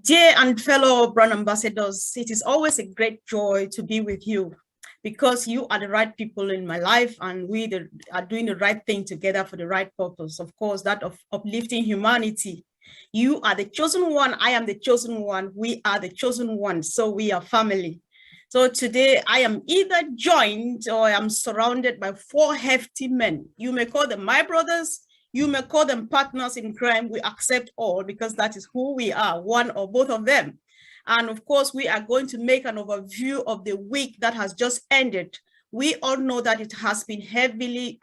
Dear and fellow brand ambassadors, it is always a great joy to be with you because you are the right people in my life and we are doing the right thing together for the right purpose. Of course, that of uplifting humanity. You are the chosen one. I am the chosen one. We are the chosen ones. So we are family. So today I am either joined or I am surrounded by 4 hefty men. You may call them my brothers. You may call them partners in crime. We accept all because that is who we are, one or both of them. And of course, we are going to make an overview of the week that has just ended. We all know that it has been heavily,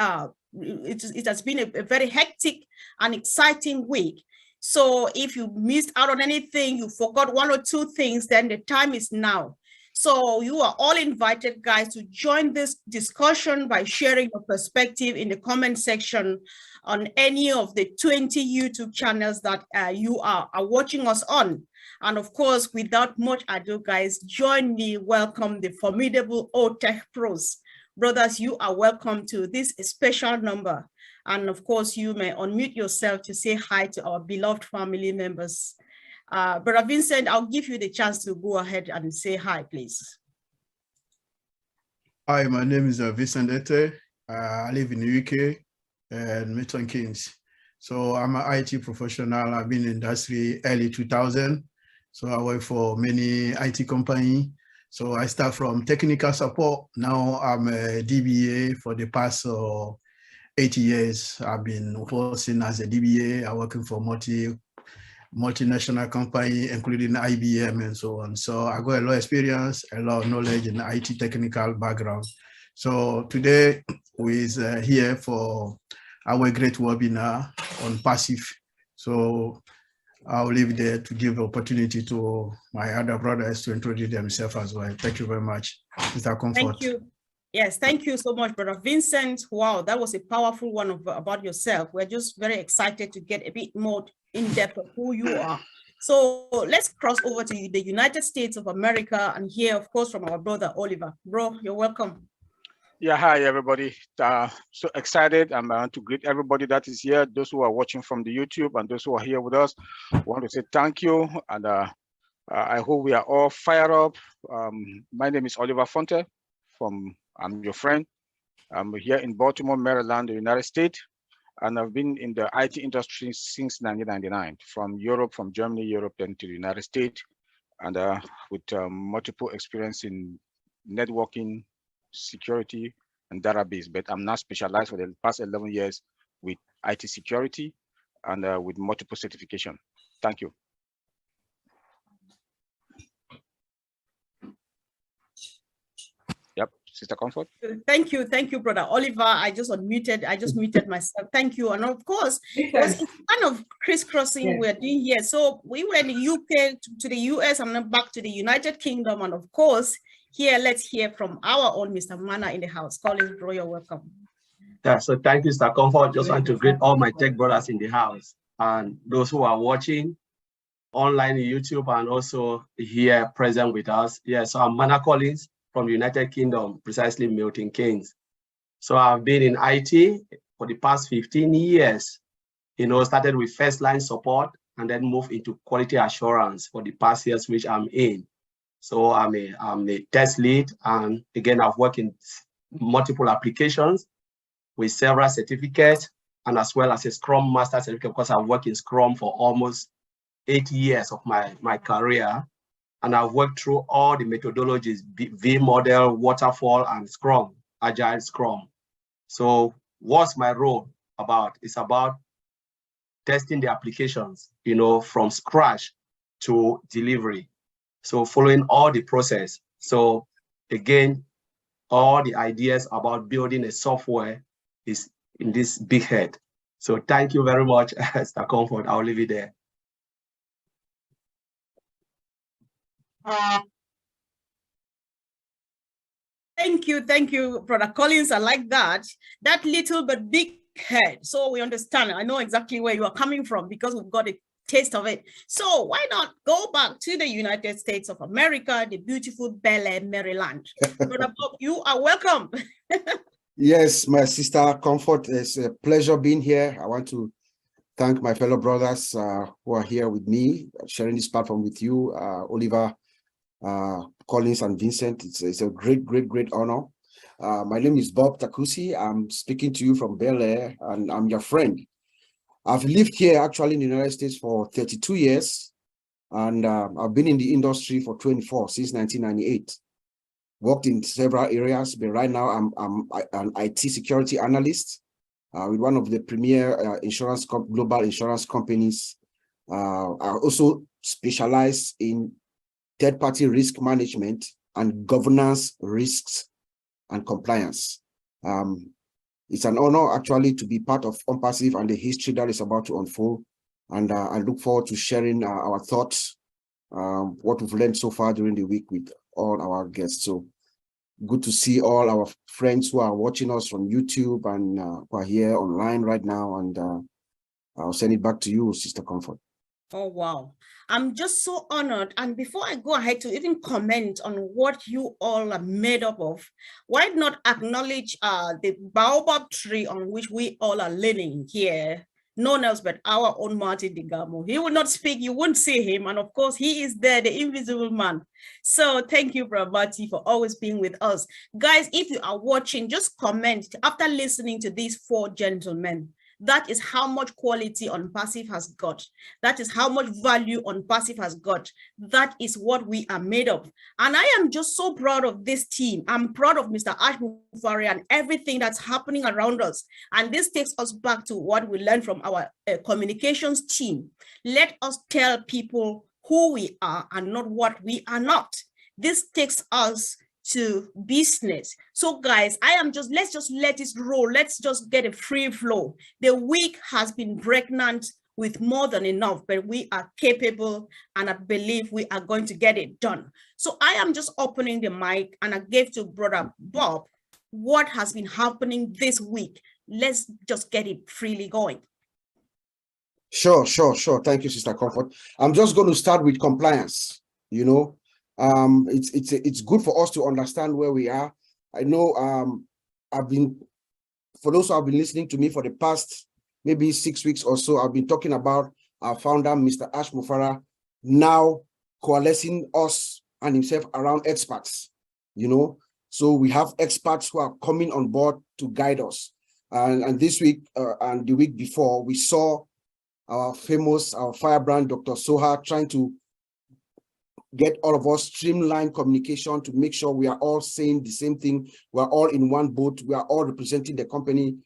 it has been a very hectic and exciting week. So if you missed out on anything, you forgot 1 or 2 things, then the time is now. So you are all invited, guys, to join this discussion by sharing your perspective in the comment section on any of the 20 YouTube channels that you are watching us on. And of course, without much ado, guys, join me, welcome the formidable O-Tech pros. Brothers, you are welcome to this special number. And of course, you may unmute yourself to say hi to our beloved family members. Brother Vincent, I'll give you the chance to go ahead and say hi, please. Hi, my name is Vincent Ete. I live in the UK and Milton Keynes. So I'm an IT professional. I've been in industry early 2000. So I work for many IT companies. So I start from technical support. Now I'm a DBA for the past 8 years. I've been working as a DBA. I'm working for multinational company, including IBM and so on. So I got a lot of experience, a lot of knowledge in IT technical background. So today we is here for our great webinar on passive. So I'll leave there to give opportunity to my other brothers to introduce themselves as well. Thank you very much, Mr. Comfort. Thank you. Yes, thank you so much, Brother Vincent. Wow, that was a powerful one about yourself. We're just very excited to get a bit more in depth of who you are. So let's cross over to the United States of America and hear, of course, from our brother Oliver. Bro, you're welcome. Yeah, hi everybody. So excited. I'm to greet everybody that is here, those who are watching from the YouTube and those who are here with us. I want to say thank you, and I hope we are all fired up. My name is Oliver Fonte. I'm your friend. I'm here in Baltimore, Maryland, the United States, and I've been in the IT industry since 1999, from Europe, from Germany, Europe, then to the United States, and with multiple experience in networking, security, and database. But I'm now specialized for the past 11 years with IT security and with multiple certification. Thank you. Yep, Sister Comfort. Thank you, Brother Oliver. I just muted myself. Thank you. And of course, it's kind of crisscrossing we're doing here. So we were in the UK to the US and then back to the United Kingdom. And of course, here, let's hear from our own Mr. Mana in the house. Collins, bro, you're welcome. Yeah, so thank you, Mr. Comfort. Just want to greet all my tech brothers in the house and those who are watching online on YouTube and also here present with us. Yeah, so I'm Mana Collins from the United Kingdom, precisely Milton Keynes. So I've been in IT for the past 15 years. You know, started with first line support and then moved into quality assurance for the past years, which I'm in. So I'm a test lead, and again, I've worked in multiple applications with several certificates, and as well as a Scrum Master certificate, because I've worked in Scrum for almost 8 years of my career. And I've worked through all the methodologies, V model, waterfall, and Scrum, Agile Scrum. So what's my role about? It's about testing the applications, you know, from scratch to delivery. So following all the process. So again, all the ideas about building a software is in this big head. So thank you very much, Mr. Comfort. I'll leave it there. Thank you, Brother Collins. I like that little but big head. So we understand. I know exactly where you are coming from because we've got a taste of it. So why not go back to the United States of America, the beautiful Bel Air, Maryland. Brother Bob, you are welcome. Yes, my sister Comfort, it's a pleasure being here. I want to thank my fellow brothers who are here with me, sharing this platform with you, Oliver, Collins, and Vincent. It's a great honor. My name is Bob Takusi. I'm speaking to you from Bel Air, and I'm your friend. I've lived here actually in the United States for 32 years, and I've been in the industry for 24 since 1998. Worked in several areas, but right now I'm an IT security analyst with one of the premier global insurance companies. I also specialize in third-party risk management and governance risks and compliance. It's an honor actually to be part of OnPassive and the history that is about to unfold. And I look forward to sharing our thoughts, what we've learned so far during the week with all our guests. So good to see all our friends who are watching us from YouTube and who are here online right now. And I'll send it back to you, Sister Comfort. Oh, wow. I'm just so honored. And before I go ahead to even comment on what you all are made up of, why not acknowledge the baobab tree on which we all are leaning here, none else but our own Martin Digamo. He will not speak, you won't see him. And of course, he is there, the invisible man. So thank you, Brother Marty, for always being with us. Guys, if you are watching, just comment after listening to these four gentlemen. That is how much quality OnPassive has got. That is how much value OnPassive has got. That is what we are made of. And I am just so proud of this team. I'm proud of Mr. Ash Mufari and everything that's happening around us. And this takes us back to what we learned from our communications team. Let us tell people who we are and not what we are not. This takes us to business. So guys, let's just let it roll. Let's just get a free flow. The week has been pregnant with more than enough, but we are capable and I believe we are going to get it done. So I am just opening the mic and I gave to Brother Bob what has been happening this week. Let's just get it freely going. Sure. Thank you, Sister Comfort. I'm just going to start with compliance. You know, it's good for us to understand where we are. I know for those who have been listening to me for the past maybe 6 weeks or so, I've been talking about our founder, Mr. Ash Mufara, now coalescing us and himself around experts, you know. So we have experts who are coming on board to guide us. And this week and the week before, we saw our firebrand, Dr. Soha, trying to get all of us streamline communication to make sure we are all saying the same thing. We're all in one boat. We are all representing the company,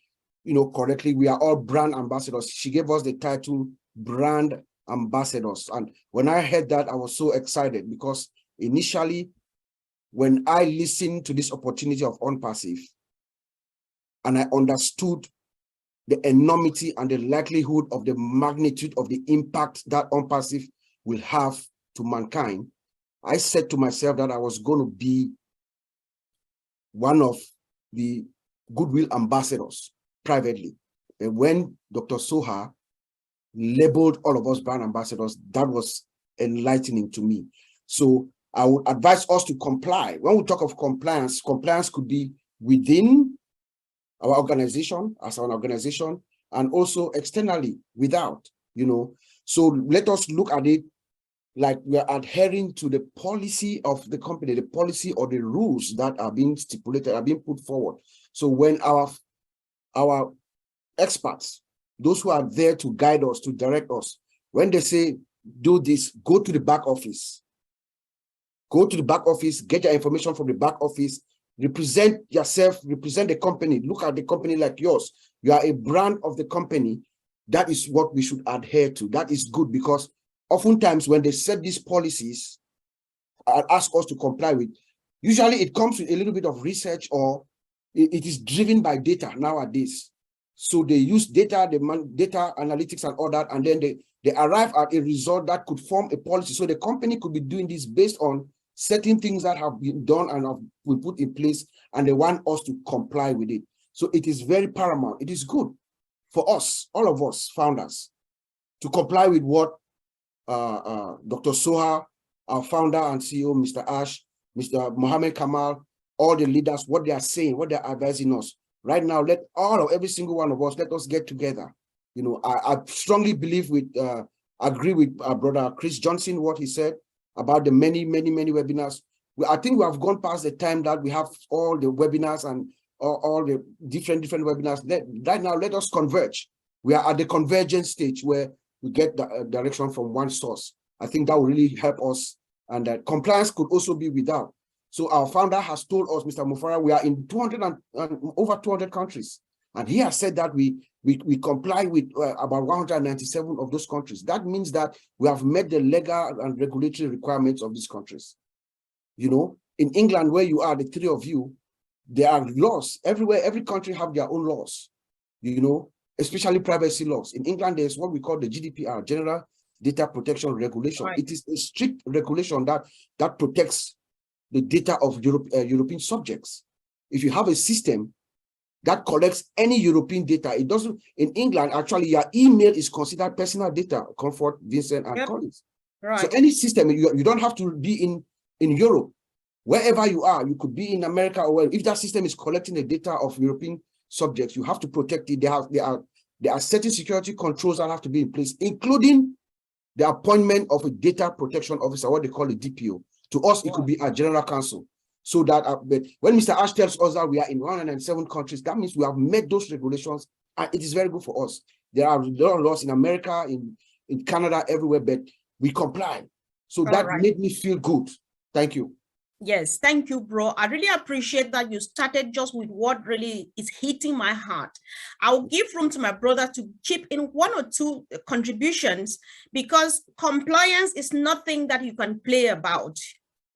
you know, correctly. We are all brand ambassadors. She gave us the title brand ambassadors. And when I heard that, I was so excited because initially, when I listened to this opportunity of OnPassive and I understood the enormity and the likelihood of the magnitude of the impact that OnPassive will have to mankind, I said to myself that I was going to be one of the goodwill ambassadors privately. And when Dr. Soha labeled all of us brand ambassadors, that was enlightening to me. So I would advise us to comply. When we talk of compliance, compliance could be within our organization, as an organization, and also externally without, you know. So let us look at it like we are adhering to the policy of the company, the policy or the rules that are being stipulated, are being put forward. So when our experts, those who are there to guide us, to direct us, when they say, do this, go to the back office. Go to the back office, get your information from the back office, represent yourself, represent the company, look at the company like yours. You are a brand of the company. That is what we should adhere to. That is good because oftentimes when they set these policies and ask us to comply with, usually it comes with a little bit of research or it is driven by data nowadays. So they use data, data analytics and all that, and then they arrive at a result that could form a policy. So the company could be doing this based on certain things that have been done and have been put in place, and they want us to comply with it. So it is very paramount. It is good for us, all of us founders, to comply with what Dr. Soha, our founder and CEO, Mr. Ash, Mr. Mohammed Kamal, all the leaders, what they are saying, what they're advising us. Right now, let every single one of us, let us get together You know, I strongly believe with, agree with our brother Chris Johnson, what he said about the many webinars. I think we have gone past the time that we have all the webinars and all the different webinars. Right now, let us converge. We are at the convergence stage where we get the direction from one source. I think that will really help us, and that compliance could also be without. So our founder has told us, Mr. Mufara, we are in over 200 countries. And he has said that we comply with about 197 of those countries. That means that we have met the legal and regulatory requirements of these countries. You know, in England, where you are, the three of you, there are laws everywhere. Every country have their own laws, you know, especially privacy laws. In England, there's what we call the GDPR, General Data Protection Regulation. Right. It is a strict regulation that protects the data of European subjects. If you have a system that collects any European data, it doesn't, in England, actually, your email is considered personal data, Comfort, Vincent, and Collins. Right. So any system, you don't have to be in Europe. Wherever you are, you could be in America, or if that system is collecting the data of European subjects, you have to protect it. There are certain security controls that have to be in place, including the appointment of a data protection officer, what they call a DPO. To us, it could be our general counsel. So that when Mr. Ash tells us that we are in 107 countries, that means we have met those regulations, and it is very good for us. There are laws in America, in Canada, everywhere, but we comply. So that made me feel good. Thank you. Yes, thank you, bro. I really appreciate that you started just with what really is hitting my heart. I'll give room to my brother to chip in one or two contributions, because compliance is nothing that you can play about.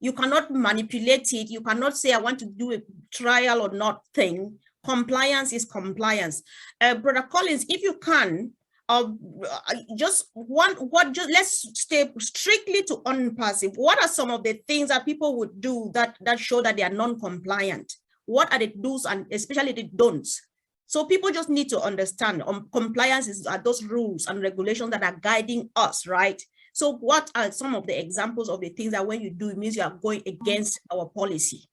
You cannot manipulate it. You cannot say, I want to do a trial or not thing. Compliance is compliance. Brother Collins, if you can, let's stay strictly to OnPassive. What are some of the things that people would do that show that they are non-compliant? What are the do's and especially the don'ts? So people just need to understand compliance are those rules and regulations that are guiding us, right? So what are some of the examples of the things that when you do, it means you are going against our policy?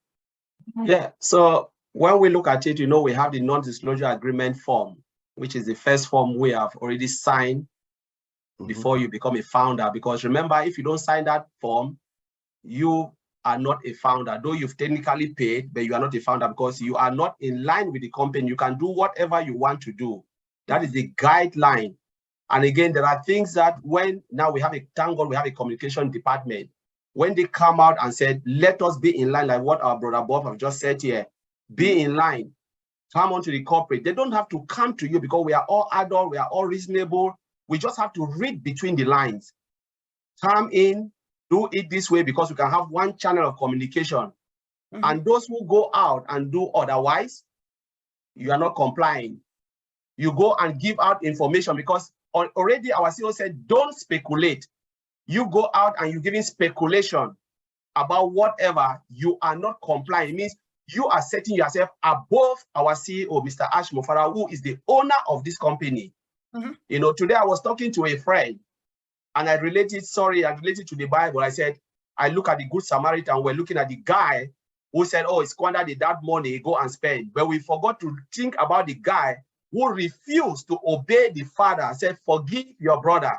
Yeah, so when we look at it, you know, we have the non-disclosure agreement form, which is the first form we have already signed before you become a founder. Because remember, if you don't sign that form, you are not a founder. Though you've technically paid, but you are not a founder because you are not in line with the company. You can do whatever you want to do. That is the guideline. And again, there are things that now we have thank God we have a communication department. When they come out and said, let us be in line, like what our brother Bob have just said here, be in line, come on to the corporate. They don't have to come to you because we are all adult, we are all reasonable. We just have to read between the lines. Come in, do it this way because we can have one channel of communication. And those who go out and do otherwise, you are not complying. You go and give out information because already our CEO said, don't speculate. You go out and you're giving speculation about whatever, you are not complying. It means you are setting yourself above our CEO, Mr. Ash Mufara, who is the owner of this company. You know, today I was talking to a friend and I related to the Bible. I said, I look at the Good Samaritan, we're looking at the guy who said, oh, squander that money, go and spend. But we forgot to think about the guy who refused to obey the father, said, forgive your brother.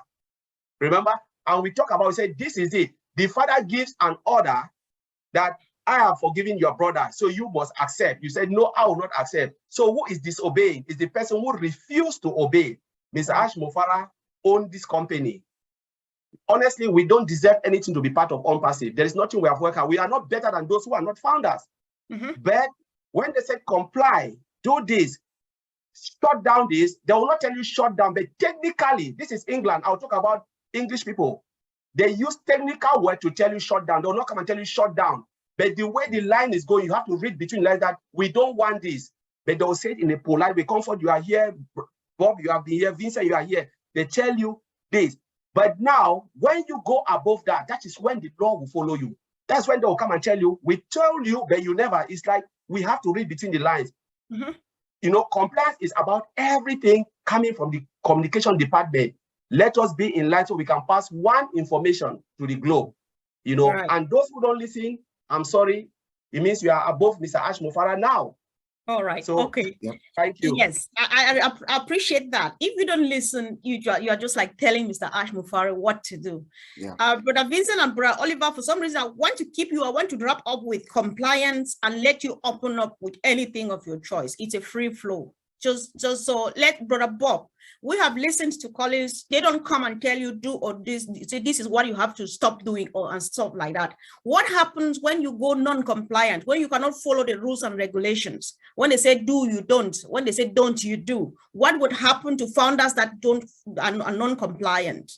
Remember? And we talk about, we said, this is it. The father gives an order that I have forgiven your brother, so you must accept. You said, no, I will not accept. So who is disobeying? Is the person who refused to obey. Mr. Ash Mufara owned this company. Honestly, we don't deserve anything to be part of OnPassive. There is nothing we have worked out. We are not better than those who are not founders. But when they said comply, do this, shut down this, they will not tell you shut down, but technically, this is England. I'll talk about English people. They use technical word to tell you shut down. They will not come and tell you shut down. But the way the line is going, you have to read between lines that we don't want this. But they will say it in a polite way. Comfort, you are here. Bob, you have been here. Vincent, you are here. They tell you this. But now, when you go above that, that is when the law will follow you. That's when they will come and tell you, we told you, but you never. It's like we have to read between the lines. You know, compliance is about everything coming from the communication department. Let us be in line so we can pass one information to the globe. You know, and those who don't listen, I'm sorry, it means you are above Mr. Ash Mufara now. All right. So, Okay. thank you. Yes, I appreciate that. If you don't listen, you are just like telling Mr. Ash Mufari what to do. Yeah. Brother Vincent and Brother Oliver, for some reason, I want to wrap up with compliance and let you open up with anything of your choice. It's a free flow. Just so let Brother Bob, we have listened to colleagues, they don't come and tell you do or this, say this is what you have to stop doing or and stuff like that. What happens when you go non-compliant, when you cannot follow the rules and regulations? When they say do, you don't. When they say don't, you do. What would happen to founders that don't are non-compliant?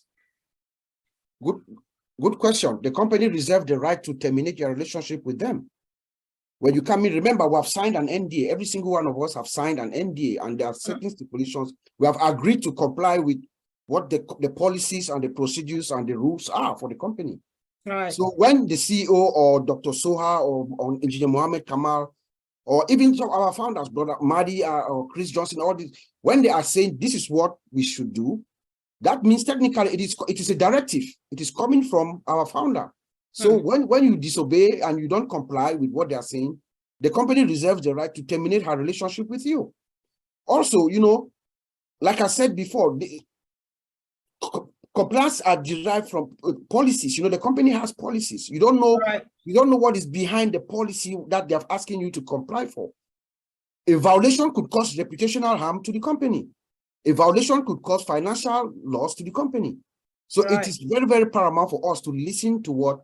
Good question. The company reserves the right to terminate your relationship with them. When you come in, remember, we have signed an NDA. Every single one of us have signed an NDA, and there are certain stipulations. We have agreed to comply with what the policies and the procedures and the rules are for the company. Right. So when the CEO or Dr. Soha or Engineer Mohammed Kamal, or even some of our founders, Brother Madi or Chris Johnson, all these, when they are saying this is what we should do, that means technically it is a directive. It is coming from our founder. So when you disobey and you don't comply with what they are saying, the company reserves the right to terminate her relationship with you. Also, you know, like I said before, the compliance are derived from policies. You know, the company has policies. You don't know, you don't know what is behind the policy that they're asking you to comply for. A violation could cause reputational harm to the company. A violation could cause financial loss to the company. So it is very, very paramount for us to listen to what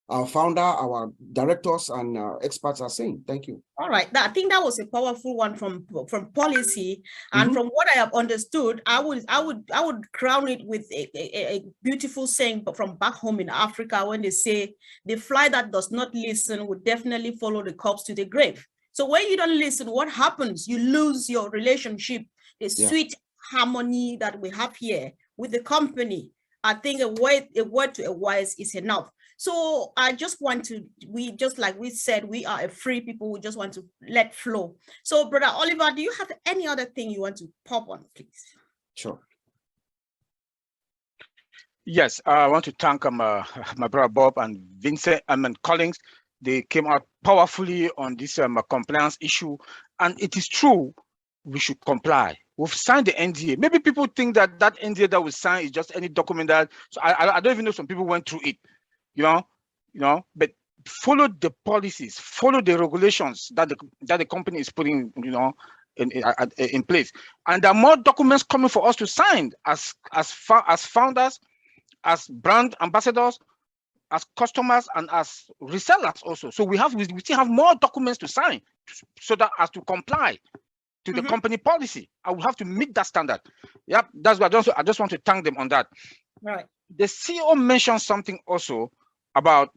our founder, our directors, and experts are saying. Thank you. All right. I think that was a powerful one from policy, and from what I have understood, I would crown it with a beautiful saying from back home in Africa when they say the fly that does not listen would definitely follow the corpse to the grave. So when you don't listen, what happens? You lose your relationship, the sweet harmony that we have here with the company. I think a word to a wise is enough. So I just want to, just like we said, we are a free people. We just want to let flow. So Brother Oliver, do you have any other thing you want to pop on, please? Sure. Yes, I want to thank my brother Bob and Vincent and Collins. They came out powerfully on this compliance issue, and it is true. We should comply. We've signed the NDA. Maybe people think that that NDA that we signed is just any document that. So I don't even know. Some people went through it, you know. But follow the policies, follow the regulations that the company is putting, you know, in place. And there are more documents coming for us to sign as founders, as brand ambassadors, as customers, and as resellers also. So we still have more documents to sign so that as to comply to the company policy. I will have to meet that standard. Yep, that's what I just want to thank them on that. Right. The CEO mentioned something also about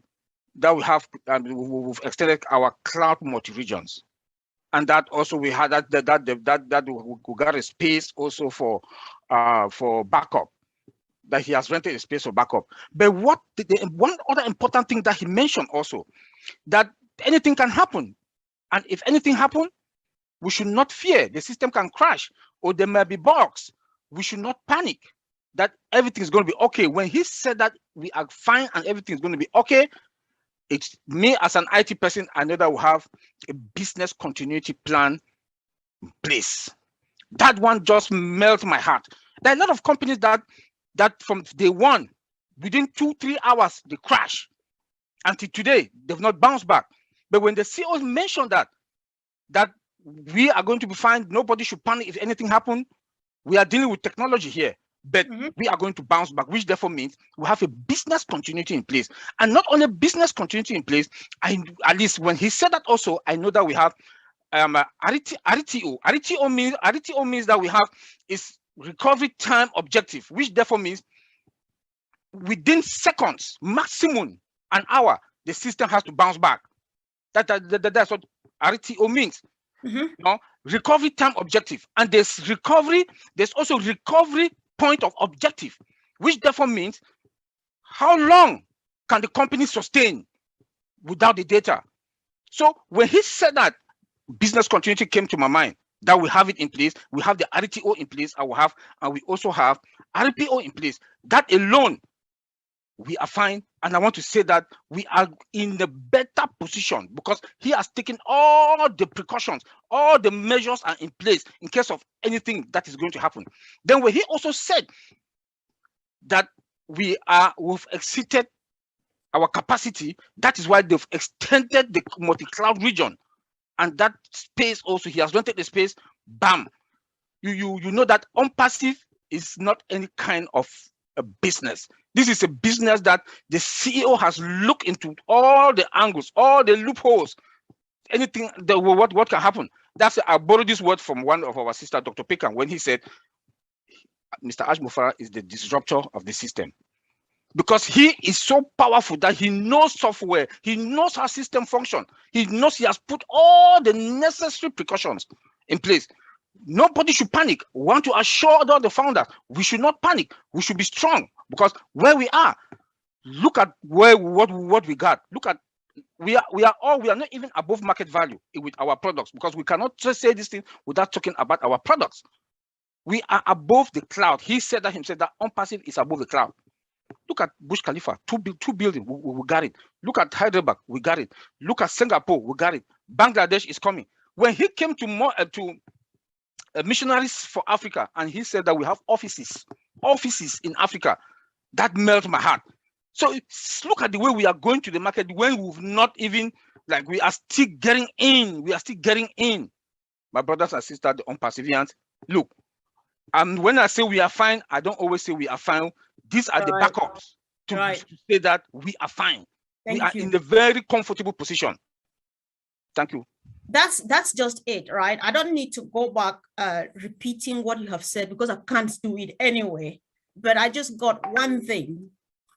that we've extended our cloud multi-regions, and that also we had that we got a space also for backup. That he has rented a space for backup. But what one other important thing that he mentioned also, that anything can happen, and if anything happens, we should not fear. The system can crash or there may be bugs. We should not panic that everything is going to be okay. When he said that we are fine and everything is going to be okay, it's me as an IT person, I know that we have a business continuity plan in place. That one just melts my heart. There are a lot of companies that from day one, within 2-3 hours, they crash. Until today, they've not bounced back. But when the CEO mentioned that we are going to be fine, nobody should panic if anything happens. We are dealing with technology here, but we are going to bounce back, which therefore means we have a business continuity in place. And not only business continuity in place, at least when he said that also, I know that we have RTO. RTO means that we have is recovery time objective, which therefore means within seconds, maximum an hour, the system has to bounce back. That's what RTO means. You know, recovery time objective, and there's also recovery point of objective, which therefore means how long can the company sustain without the data. So when he said that, business continuity came to my mind, that we have it in place. We have the RTO in place, and we also have RPO in place. That alone we are fine. And I want to say that we are in the better position because he has taken all the precautions, all the measures are in place in case of anything that is going to happen. Then when he also said that we've exceeded our capacity, that is why they've extended the multi-cloud region. And that space also, he has rented the space, bam. You know that OnPassive is not any kind of a business. This is a business that the CEO has looked into all the angles, all the loopholes, anything that what can happen. That's I borrowed this word from one of our sister, Dr. Pekan, when he said, Mr. Ash Mufara is the disruptor of the system. Because he is so powerful that he knows software, he knows how system function, he knows he has put all the necessary precautions in place. Nobody should panic. We want to assure all the founders, we should not panic. We should be strong because where we are, look at what we got. Look at we are not even above market value with our products because we cannot just say this thing without talking about our products. We are above the cloud. He said that himself that OnPassive is above the cloud. Look at Burj Khalifa, two buildings, we got it. Look at Hyderabad, we got it. Look at Singapore, we got it. Bangladesh is coming. When he came to Missionaries for Africa, and he said that we have offices in Africa, that melted my heart. So look at the way we are going to the market when we've not even, like we are still getting in. We are still getting in. My brothers and sisters, the OnPassivians, look. And when I say we are fine, I don't always say we are fine. These are the backups to say that we are fine. We are in a very comfortable position. Thank you. That's just it, right? I don't need to go back repeating what you have said because I can't do it anyway. But I just got one thing,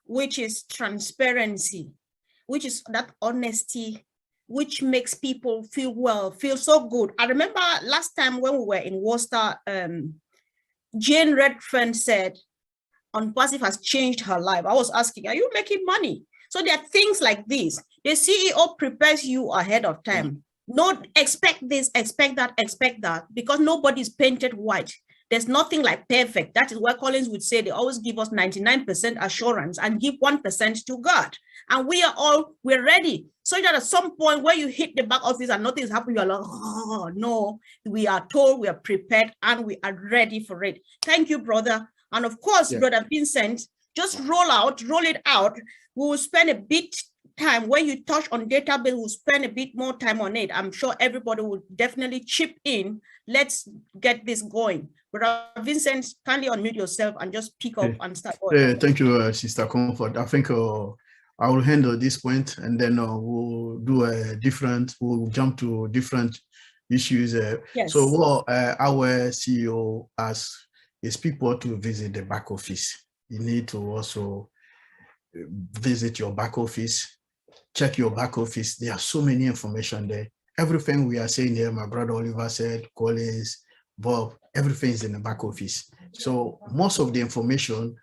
which is transparency, which is that honesty, which makes people feel so good. I remember last time when we were in Worcester, Jane Redfern said, OnPassive has changed her life. I was asking, are you making money? So there are things like this. The CEO prepares you ahead of time. Not expect this, expect that, because nobody's painted white. There's nothing like perfect. That is where Collins would say they always give us 99% assurance and give 1% to God. And we're ready. So that at some point where you hit the back office and nothing's happening, you're like, oh no, we are told, we are prepared, and we are ready for it. Thank you, brother. And of course, Brother Vincent, just roll it out. We will spend a bit time when you touch on database, we'll spend a bit more time on it. I'm sure everybody will definitely chip in. Let's get this going. Brother Vincent, kindly unmute yourself and just pick up and start. Thank you, Sister Comfort. I think I will handle this point and then we'll do we'll jump to different issues. So what our CEO asks is people to visit the back office. You need to also visit your back office, check your back office. There are so many information there. Everything we are saying here, my brother Oliver said, Collins, Bob, everything is in the back office. So most of the information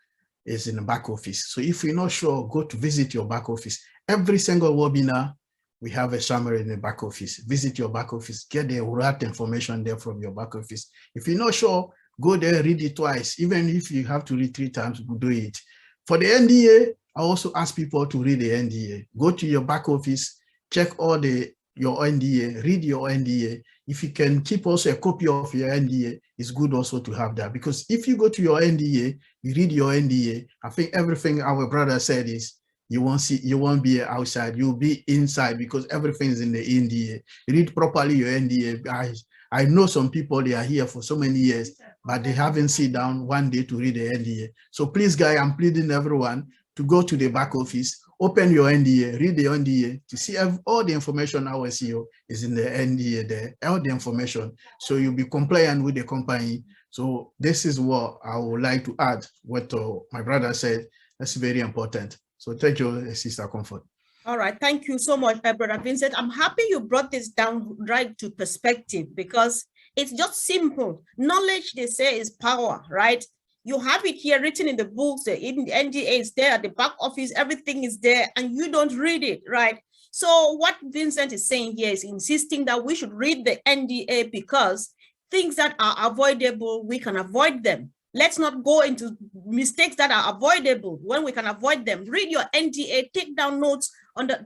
is in the back office. So if you're not sure, go to visit your back office. Every single webinar, we have a summary in the back office. Visit your back office, get the right information there from your back office. If you're not sure, go there, read it twice. Even if you have to read 3 times, do it. For the NDA, I also ask people to read the NDA. Go to your back office, check all your NDA, read your NDA. If you can keep also a copy of your NDA, it's good also to have that. Because if you go to your NDA, you read your NDA, I think everything our brother said is, you won't be outside, you'll be inside because everything is in the NDA. Read properly your NDA. I know some people, they are here for so many years, but they haven't sit down one day to read the NDA. So please, guys, I'm pleading everyone to go to the back office, open your NDA, read the NDA to see all the information our CEO is in the NDA there, all the information. So you'll be compliant with the company. So this is what I would like to add, what my brother said. That's very important. So thank you, Sister Comfort. All right, thank you so much, Brother Vincent. I'm happy you brought this down right to perspective because it's just simple. Knowledge, they say, is power, right? You have it here written in the books, the NDA is there, at the back office, everything is there, and you don't read it, right? So what Vincent is saying here is insisting that we should read the NDA because things that are avoidable, we can avoid them. Let's not go into mistakes that are avoidable when we can avoid them. Read your NDA, take down notes,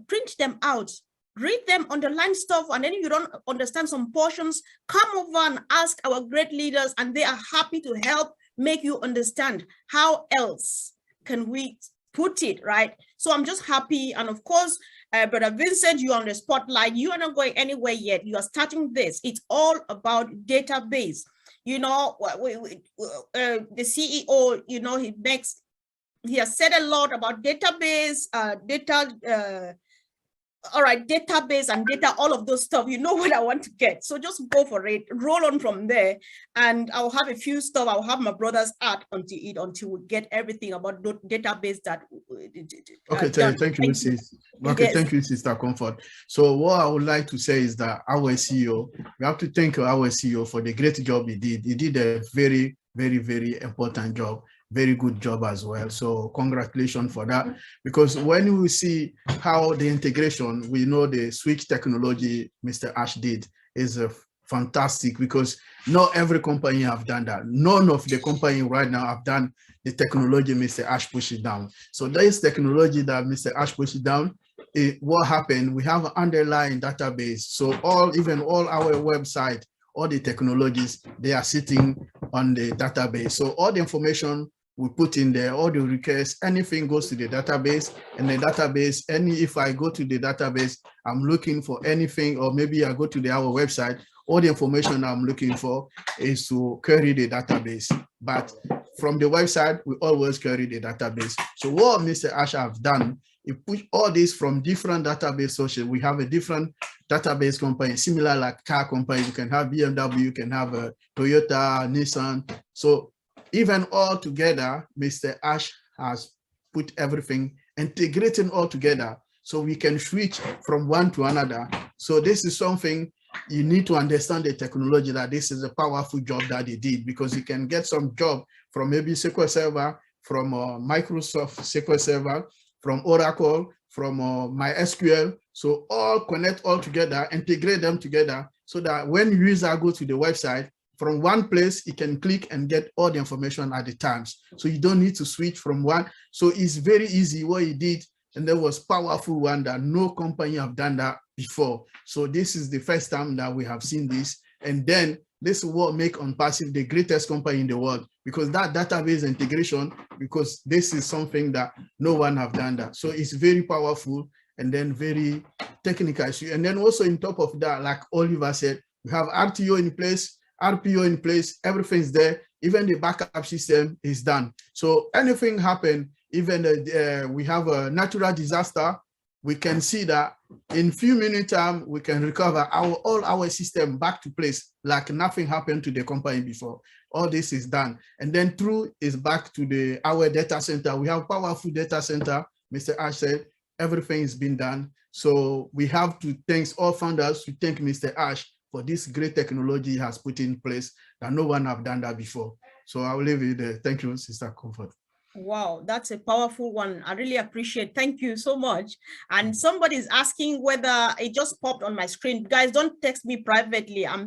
print them out, read them, underline stuff, and then if you don't understand some portions, come over and ask our great leaders, and they are happy to help make you understand how else can we put it, right? So I'm just happy. And of course, Brother Vincent, you're on the spotlight. You are not going anywhere yet. You are starting this. It's all about database. You know, the CEO, you know, he has said a lot about database, all right, database and data, all of those stuff. You know what I want to get. So just go for it, roll on from there. And I'll have a few stuff. I'll have my brothers add until we get everything about the database that. Okay, thank you, Mrs. Okay, yes. Thank you, Sister Comfort. So what I would like to say is that our CEO, we have to thank our CEO for the great job he did. He did a very, very, very important job. Very good job as well. So congratulations for that. Because when we see how the integration, we know the switch technology Mr. Ash did is fantastic, because not every company have done that. None of the company right now have done the technology Mr. Ash pushed it down. So this technology that Mr. Ash pushed it down, what happened, we have an underlying database. So even all our website, all the technologies, they are sitting on the database. So all the information we put in there, all the requests, anything goes to the database, and the database, if I go to the database, I'm looking for anything, or maybe I go to our website, all the information I'm looking for is to query the database. But from the website, we always query the database. So what Mr. Ash have done, he put all this from different database sources. We have a different database company, similar like car company. You can have BMW, you can have a Toyota, Nissan. So even all together, Mr. Ash has put everything, integrating all together, so we can switch from one to another. So this is something you need to understand, the technology, that this is a powerful job that he did, because you can get some job from maybe SQL Server, from Microsoft SQL Server, from Oracle, from MySQL. So all connect all together, integrate them together, so that when user go to the website, from one place, you can click and get all the information at the times. So you don't need to switch from one. So it's very easy what he did. And there was powerful one that no company have done that before. So this is the first time that we have seen this. And then this is what make OnPassive the greatest company in the world, because that database integration, because this is something that no one have done that. So it's very powerful and then very technical. And then also on top of that, like Oliver said, we have RTO in place, RPO in place, everything's there, even the backup system is done. So anything happen, even we have a natural disaster, we can see that in few minutes time, we can recover all our system back to place, like nothing happened to the company before. All this is done. And then through is back to our data center. We have powerful data center. Mr. Ash said, everything has been done. So we have to thank all founders, to thank Mr. Ash for this great technology he has put in place that no one have done that before. So I will leave it there. Thank you, Sister Comfort. Wow, that's a powerful one. I really appreciate. Thank you so much. And somebody's asking whether it just popped on my screen. Guys, don't text me privately. I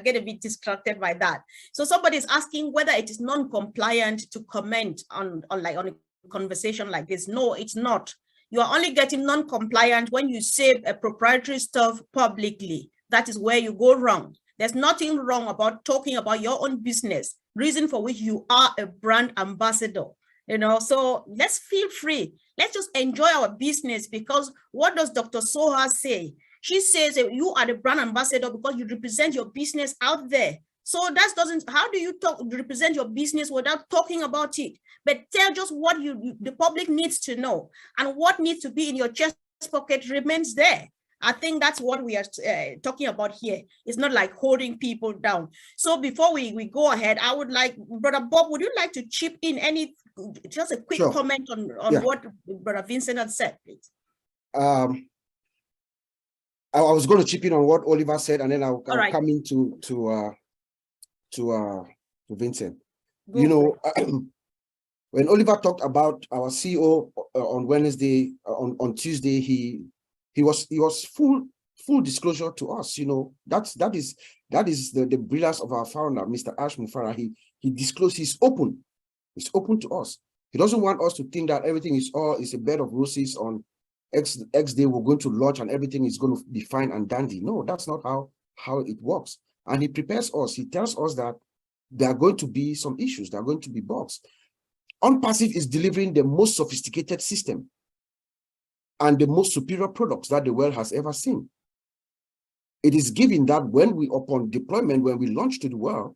get a bit distracted by that. So somebody's asking whether it is non-compliant to comment on a conversation like this. No, it's not. You are only getting non-compliant when you say a proprietary stuff publicly. That is where you go wrong. There's nothing wrong about talking about your own business, reason for which you are a brand ambassador, you know. So let's feel free. Let's just enjoy our business, because what does Dr. Soha say? She says that you are the brand ambassador because you represent your business out there. So that doesn't, how do you represent your business without talking about it? But tell just what the public needs to know, and what needs to be in your chest pocket remains there. I think that's what we are talking about here. It's not like holding people down. So before we go ahead, I would like, Brother Bob, would you like to chip in just a quick comment on what Brother Vincent had said, please? I was going to chip in on what Oliver said, and then I'll come into Vincent. Go you know, when Oliver talked about our CEO on Wednesday, on Tuesday, he was full disclosure to us. You know, that is the brilliance of our founder, Mr. Ash Mufara. he disclosed he's open. It's open to us. He doesn't want us to think that everything is a bed of roses on X day we're going to launch and everything is going to be fine and dandy. No, that's not how it works. And he prepares us. He tells us that there are going to be some issues. There are going to be bugs. OnPassive is delivering the most sophisticated system and the most superior products that the world has ever seen. It is given that upon deployment, when we launch to the world,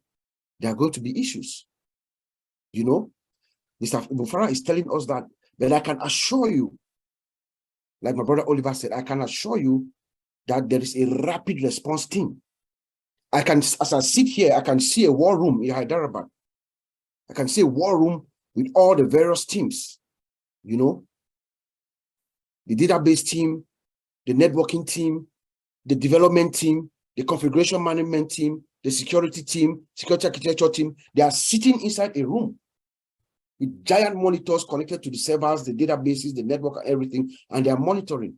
there are going to be issues. You know, Mr. Mufara is telling us that, but I can assure you, like my brother Oliver said, I can assure you that there is a rapid response team. As I sit here, I can see a war room in Hyderabad. I can see a war room with all the various teams, you know, the database team, the networking team, the development team, the configuration management team, the security team, security architecture team. They are sitting inside a room with giant monitors connected to the servers, the databases, the network, and everything, and they are monitoring.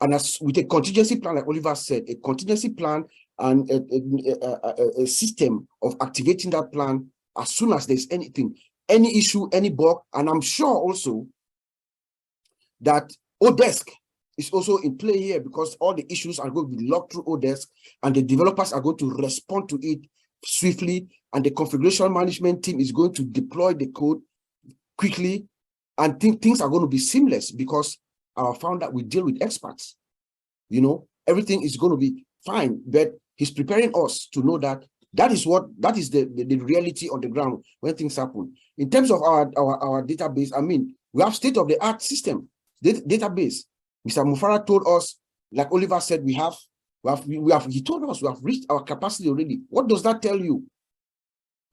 And with a contingency plan, like Oliver said, a contingency plan and a system of activating that plan as soon as there's anything, any issue, any bug. And I'm sure also that Odesk is also in play here, because all the issues are going to be logged through Odesk and the developers are going to respond to it swiftly, and the configuration management team is going to deploy the code quickly, and things are going to be seamless because our founder, we deal with experts. You know, everything is going to be fine, but he's preparing us to know that that is the reality on the ground when things happen. In terms of our database, I mean, we have state-of-the-art system, database. Mr. Mufara told us, like Oliver said, he told us we have reached our capacity already. What does that tell you?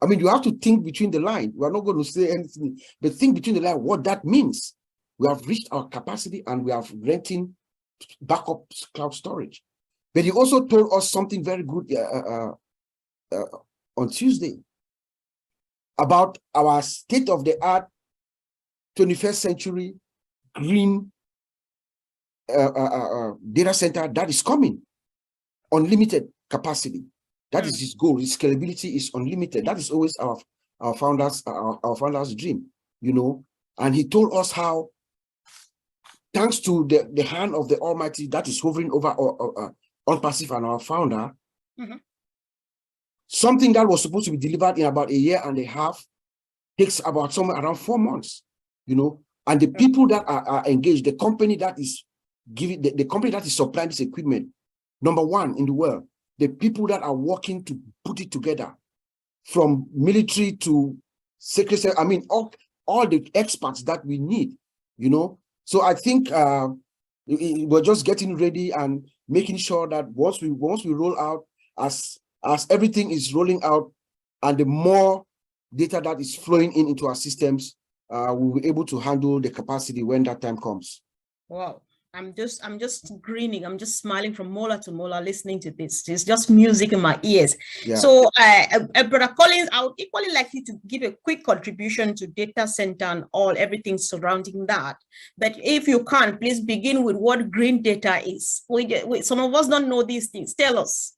I mean, you have to think between the lines. We are not going to say anything, but think between the lines what that means. We have reached our capacity and we are renting backup cloud storage. But he also told us something very good on Tuesday about our state-of-the-art 21st century green data center that is coming. Unlimited capacity. That is his goal. His scalability is unlimited. That is always our founder's dream, you know. And he told us how, thanks to the hand of the Almighty that is hovering over OnPassive and our founder, something that was supposed to be delivered in about a year and a half takes about somewhere around 4 months, you know. And the people that are engaged, the company that is giving, the company that is supplying this equipment, #1 in the world, the people that are working to put it together, from military to secretary, I mean, all the experts that we need, you know. So I think we're just getting ready and making sure that once we roll out, as everything is rolling out, and the more data that is flowing into our systems, we'll be able to handle the capacity when that time comes. Wow. I'm just grinning. I'm just smiling from molar to molar listening to this. It's just music in my ears. Yeah. So, Brother Collins, I would equally like you to give a quick contribution to data center and everything surrounding that. But if you can, please begin with what green data is. Some of us don't know these things. Tell us.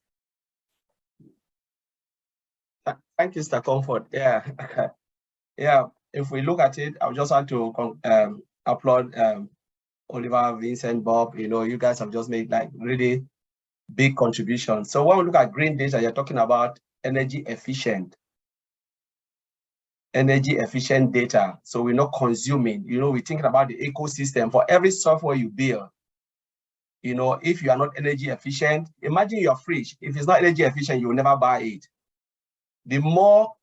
Thank you, Mr. Comfort. Yeah, yeah. If we look at it, I just want to applaud Oliver, Vincent, Bob. You know, you guys have just made like really big contributions. So when we look at green data, you're talking about energy efficient data. So we're not consuming, you know, we're thinking about the ecosystem for every software you build. You know, if you are not energy efficient, imagine your fridge. If it's not energy efficient, you will never buy it. The more,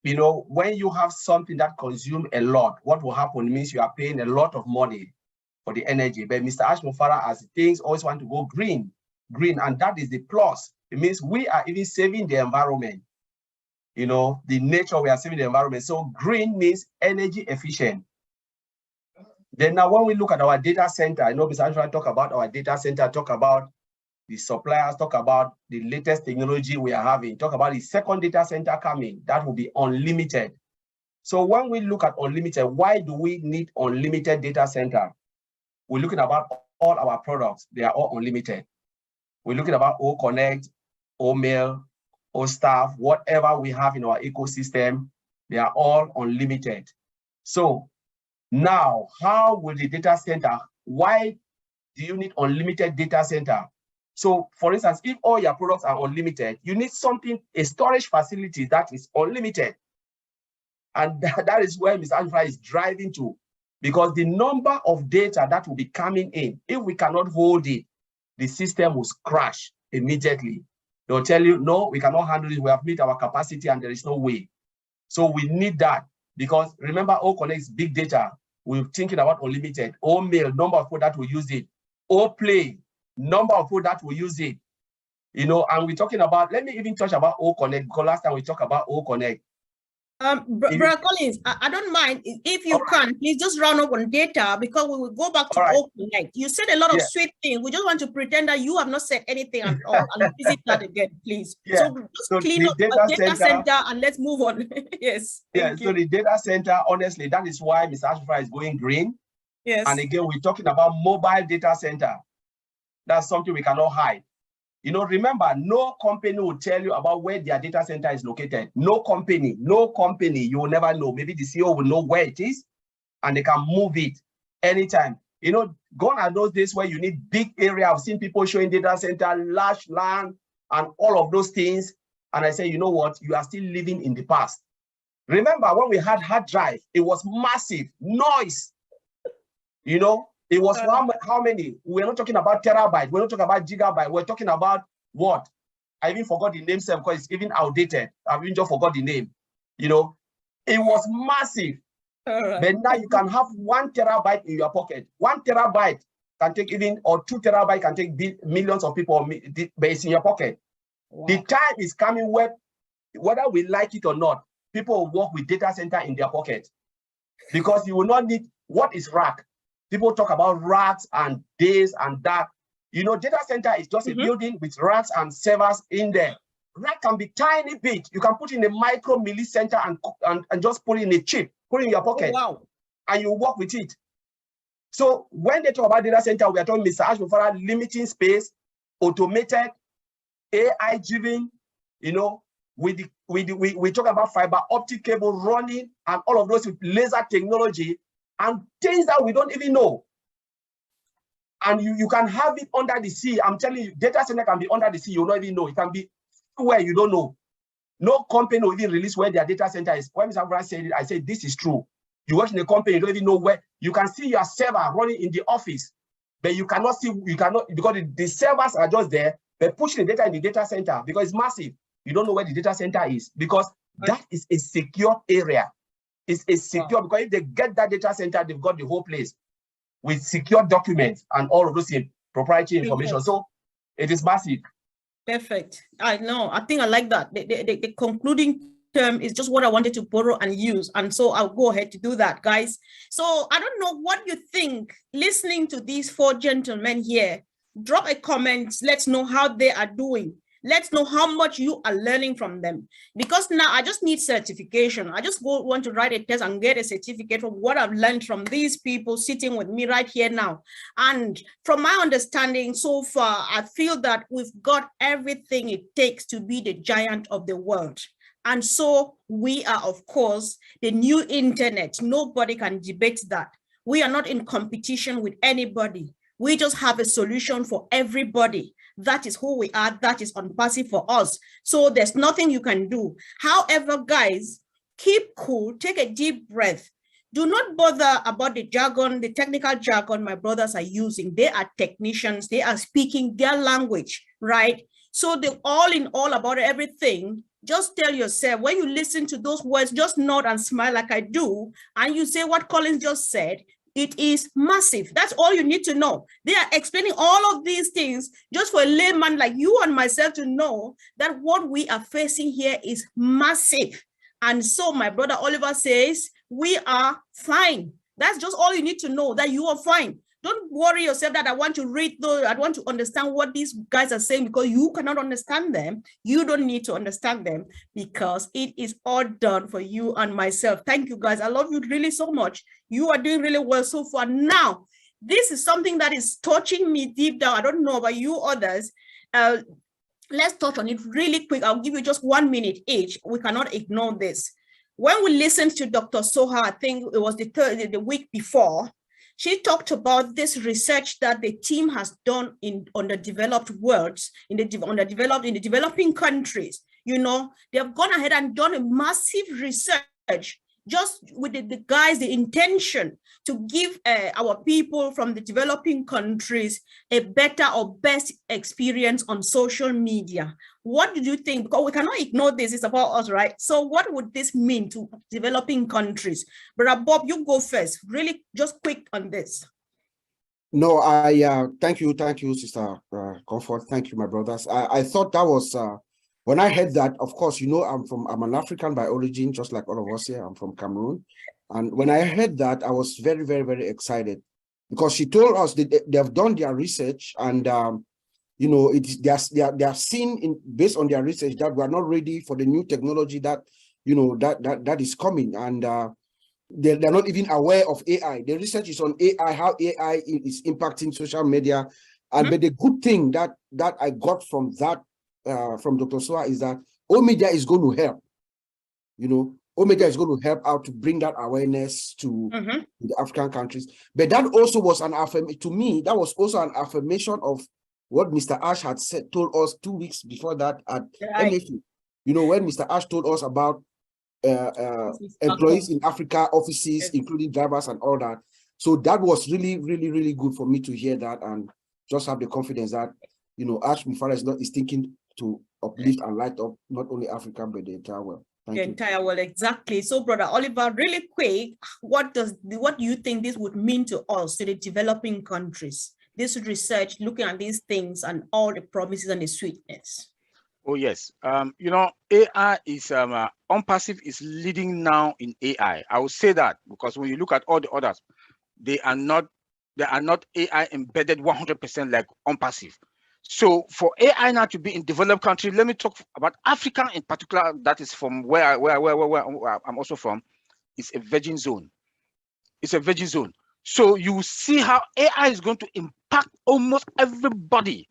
you know, when you have something that consumes a lot, what will happen means you are paying a lot of money for the energy. But Mr. Ash Mufara, as things always want to go green, and that is the plus. It means we are even saving the environment. You know, the nature, we are saving the environment. So green means energy efficient. Then now when we look at our data center, I know Mr. Ash Mufara talk about our data center, talk about the suppliers, talk about the latest technology we are having, talk about the second data center coming, that will be unlimited. So when we look at unlimited, why do we need unlimited data center? We're looking about all our products. They are all unlimited. We're looking about O-Connect, O-Mail, O-Staff, whatever we have in our ecosystem, They are all unlimited. So now, how will the data center, why do you need unlimited data center? So for instance, if all your products are unlimited, you need something, a storage facility that is unlimited. And that is where Mr. Alpha is driving to, because the number of data that will be coming in, if we cannot hold it, the system will crash immediately. They'll tell you, no, we cannot handle it. We have met our capacity and there is no way. So we need that, because remember, O-Connect is big data. We're thinking about unlimited. O-Mail, number of people that will use it. O-Play, number of people that will use it. You know, and we're talking about, let me even touch about O-Connect, because last time we talked about O-Connect. Brother Collins, I don't mind if you can, please just round up on data, because we will go back to O-Connect. You said a lot of sweet things. We just want to pretend that you have not said anything at all, and visit that again, please. So just clean up the data center and let's move on. Yes. So the data center, honestly, that is why Mr. Ashfra is going green. Yes. And again, we're talking about mobile data center. That's something we cannot hide. You know, remember, no company will tell you about where their data center is located. No company, you will never know. Maybe the CEO will know where it is and they can move it anytime. You know, gone are those days where you need big area. I've seen people showing data center, large land, and all of those things. And I say, you know what? You are still living in the past. Remember when we had hard drive, it was massive noise. You know, it was how many? We're not talking about terabyte. We're not talking about gigabyte. We're talking about what? I even forgot the name because it's even outdated. I've even just forgot the name. You know, it was massive. But now you can have 1 terabyte in your pocket. 1 terabyte can take even, or 2 terabyte can take millions of people, but it's in your pocket. Wow. The time is coming where, whether we like it or not, people will work with data center in their pocket, because you will not need, what is rack? People talk about racks and this and that. You know, data center is just a building with racks and servers in there. Rack can be tiny bit. You can put in a micro millicenter and just put in a chip, put in your pocket. Oh, wow. And you work with it. So when they talk about data center, we are talking Mr. Ashmufara, limiting space, automated, AI driven, you know, we talk about fiber optic cable running and all of those with laser technology and things that we don't even know. And you can have it under the sea. I'm telling you, data center can be under the sea. You don't even know. It can be where you don't know. No company will even release where their data center is. When Mr. Brown said it, I said, this is true. You work in a company, you don't even know where. You can see your server running in the office, but you cannot see, because the servers are just there, but pushing the data in the data center because it's massive. You don't know where the data center is, because that is a secure area. It's a secure, because if they get that data center, they've got the whole place with secure documents and all of those proprietary information. So it is massive. Perfect. I know. I think I like that. The concluding term is just what I wanted to borrow and use. And so I'll go ahead to do that, guys. So I don't know what you think listening to these 4 gentlemen here. Drop a comment. Let's know how they are doing. Let's know how much you are learning from them, because now I just need certification. I just want to write a test and get a certificate from what I've learned from these people sitting with me right here now. And from my understanding so far, I feel that we've got everything it takes to be the giant of the world. And so we are, of course, the new internet. Nobody can debate that. We are not in competition with anybody. We just have a solution for everybody. That is who we are. That is OnPassive for us. So there's nothing you can do. However, guys, keep cool, take a deep breath. Do not bother about the jargon, the technical jargon my brothers are using. They are technicians. They are speaking their language, right? So they're all in all about everything. Just tell yourself, when you listen to those words, just nod and smile like I do, and you say what Collins just said. It is massive. That's all you need to know. They are explaining all of these things just for a layman like you and myself to know that what we are facing here is massive. And so my brother Oliver says, we are fine. That's just all you need to know, that you are fine. Don't worry yourself that I want to read those, I want to understand what these guys are saying, because you cannot understand them. You don't need to understand them, because it is all done for you and myself. Thank you, guys. I love you really so much. You are doing really well so far. Now, this is something that is touching me deep down. I don't know about you others. Let's touch on it really quick. I'll give you just 1 minute each. We cannot ignore this. when we listened to Dr. Soha, I think it was the week before, she talked about this research that the team has done on the developed worlds, in the developing countries. You know, they have gone ahead and done a massive research just with the guys, the intention to give our people from the developing countries a better or best experience on social media. What do you think? Because we cannot ignore this, it's about us, right? So what would this mean to developing countries? Brother Bob, you go first, really just quick on this. No, thank you, Sister Comfort. Thank you, my brothers. I thought that was, when I heard that, of course, you know, I'm an African by origin, just like all of us here. I'm from Cameroon. And when I heard that, I was very, very, very excited because she told us that they have done their research and, you know, they are seen based on their research that we are not ready for the new technology that, you know, that is coming. And they're not even aware of AI. The research is on AI, how AI is impacting social media. And but the good thing that I got from that, from Dr. Soha is that O-Media is going to help. You know, O-Media is going to help out to bring that awareness to the African countries. But that also was an affirmation, to me, that was also an affirmation of what Mr. Ash had told us 2 weeks before that at NFU. You know, when Mr. Ash told us about employees in Africa, offices, including drivers and all that. So that was really, really, really good for me to hear that and just have the confidence that, you know, Ash Mufara is thinking to uplift and light up not only Africa, but the entire world. Thank you. Entire world, exactly. So, Brother Oliver, really quick, what do you think this would mean to us, to the developing countries? This research, looking at these things and all the promises and the sweetness. Oh, yes. You know, AI is, OnPassive is leading now in AI. I would say that because when you look at all the others, they are not AI embedded 100% like OnPassive. So for AI now to be in developed countries, let me talk about Africa in particular. That is from where I'm also from. It's a virgin zone. It's a virgin zone. So you see how AI is going to impact almost everybody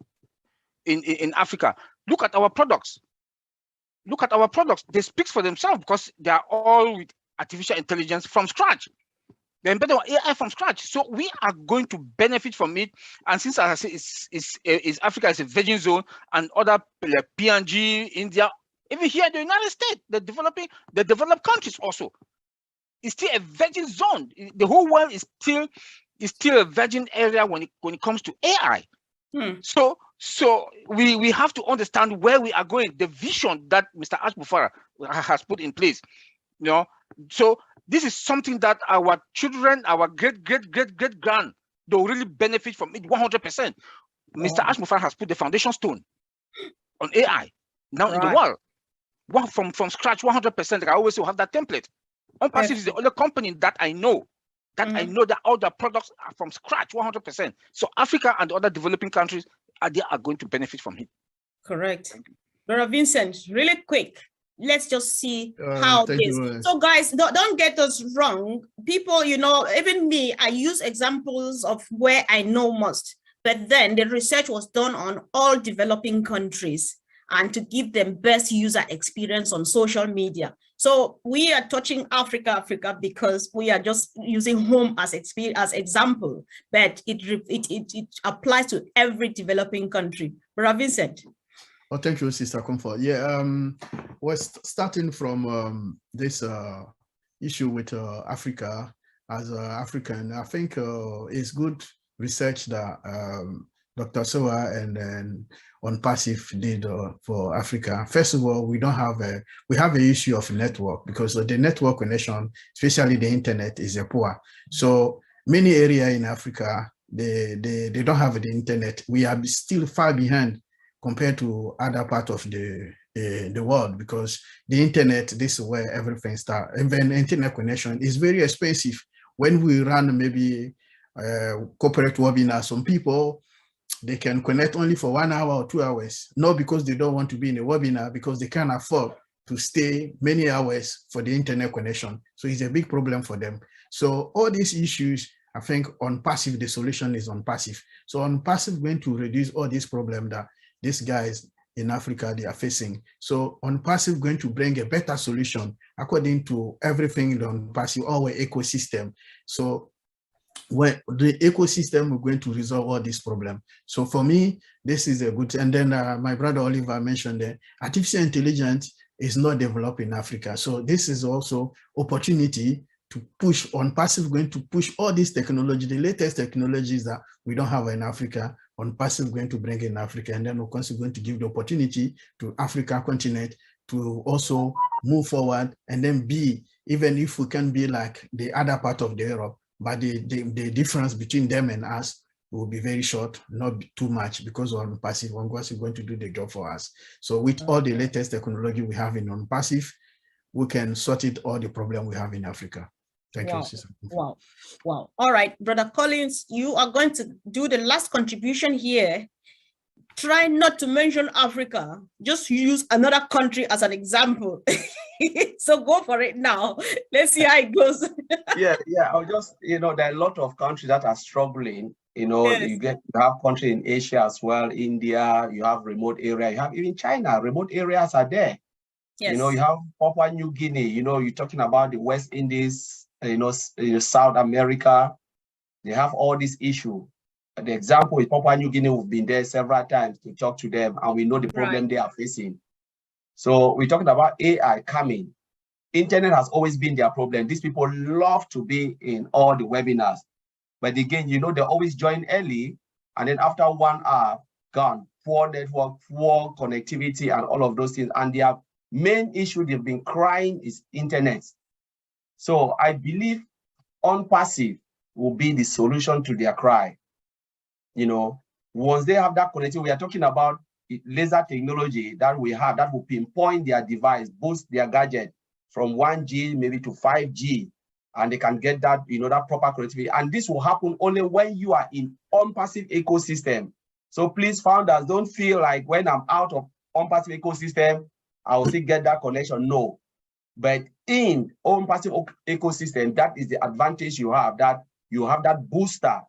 in Africa. Look at our products. Look at our products. They speak for themselves because they are all with artificial intelligence from scratch. They're embedded AI from scratch. So we are going to benefit from it. And since, as I say, Africa is a virgin zone and other like PNG, India, even here in the United States, the developed countries also, it's still a virgin zone. The whole world is still a virgin area when it comes to AI. So we have to understand where we are going, the vision that Mr. Ash Mufara has put in place. You know, so this is something that our children, our great grand, they'll really benefit from it 100%. Mr. Ash Mufara has put the foundation stone on AI now in the world. From scratch 100%. Like I always say, we have that template. OnPassive is the only company that I know that all the products are from scratch 100%. So Africa and the other developing countries are going to benefit from it. Correct. Brother Vincent, really quick. Let's just see how it is. So guys, don't get us wrong. People, you know, even me, I use examples of where I know most. But then the research was done on all developing countries and to give them best user experience on social media. So we are touching Africa because we are just using home as example, but it applies to every developing country. Brother Vincent. Oh, thank you, Sister Comfort. Yeah, we're starting from this issue with Africa as an African. I think it's good research that Dr. Soha and then OnPassive did for Africa. First of all, we have an issue of network because the network connection, especially the internet, is poor. So many areas in Africa, they don't have the internet. We are still far behind compared to other parts of the world because the internet, this is where everything starts. Even internet connection is very expensive. When we run maybe corporate webinar, some people, they can connect only for 1 hour or 2 hours, not because they don't want to be in a webinar, because they can't afford to stay many hours for the internet connection. So it's a big problem for them. So all these issues, I think OnPassive, the solution is OnPassive. So OnPassive going to reduce all these problems that these guys in Africa they are facing. So OnPassive going to bring a better solution according to everything in the OnPassive, our ecosystem. So where the ecosystem is going to resolve all this problem. So for me, this is a good, and then my brother Oliver mentioned that artificial intelligence is not developed in Africa. So this is also opportunity to push OnPassive, going to push all this technology, the latest technologies that we don't have in Africa, OnPassive going to bring in Africa, and then of course going to give the opportunity to Africa continent to also move forward, and then be, even if we can be like the other part of the Europe, but the difference between them and us will be very short, not too much, because OnPassive is going to do the job for us. So with all the latest technology we have in OnPassive, we can sort it all the problem we have in Africa. Thank you, Sister. Wow. Wow. All right, Brother Collins, you are going to do the last contribution here. Try not to mention Africa. Just use another country as an example. So go for it now. Let's see how it goes. Yeah. I'll just, there are a lot of countries that are struggling. Yes. You have countries in Asia as well, India, you have remote area, you have even China, remote areas are there. Yes. You have Papua New Guinea, you're talking about the West Indies, South America, they have all these issues. The example is Papua New Guinea, we've been there several times to talk to them, and we know the problem they are facing. So we're talking about AI coming. Internet has always been their problem. These people love to be in all the webinars. But again, they always join early, and then after 1 hour, gone. Poor network, poor connectivity, and all of those things. And their main issue they've been crying is internet. So I believe OnPassive will be the solution to their cry. Once they have that connectivity, we are talking about laser technology that we have that will pinpoint their device, boost their gadget from 1G maybe to 5G, and they can get that, that proper connectivity. And this will happen only when you are in OnPassive ecosystem. So please, founders, don't feel like when I'm out of OnPassive ecosystem, I will still get that connection. No. But in OnPassive ecosystem, that is the advantage you have, that you have that booster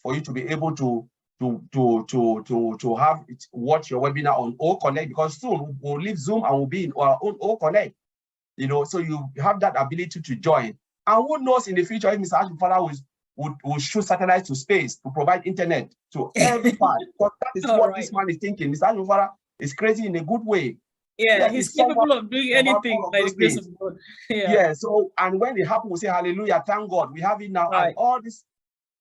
for you to be able to have it, watch your webinar on O-Connect, because soon we'll leave Zoom and we'll be in our own O-Connect. So you have that ability to join. And who knows in the future if Mr. Ashmufara will shoot satellites to space to provide internet to every part. Because that is what this man is thinking. Mr. Ashmufara is crazy in a good way. Yeah, he's capable of doing anything by the grace of God. Yeah, so, and when it happens, we say, hallelujah, thank God, we have it now. And all this,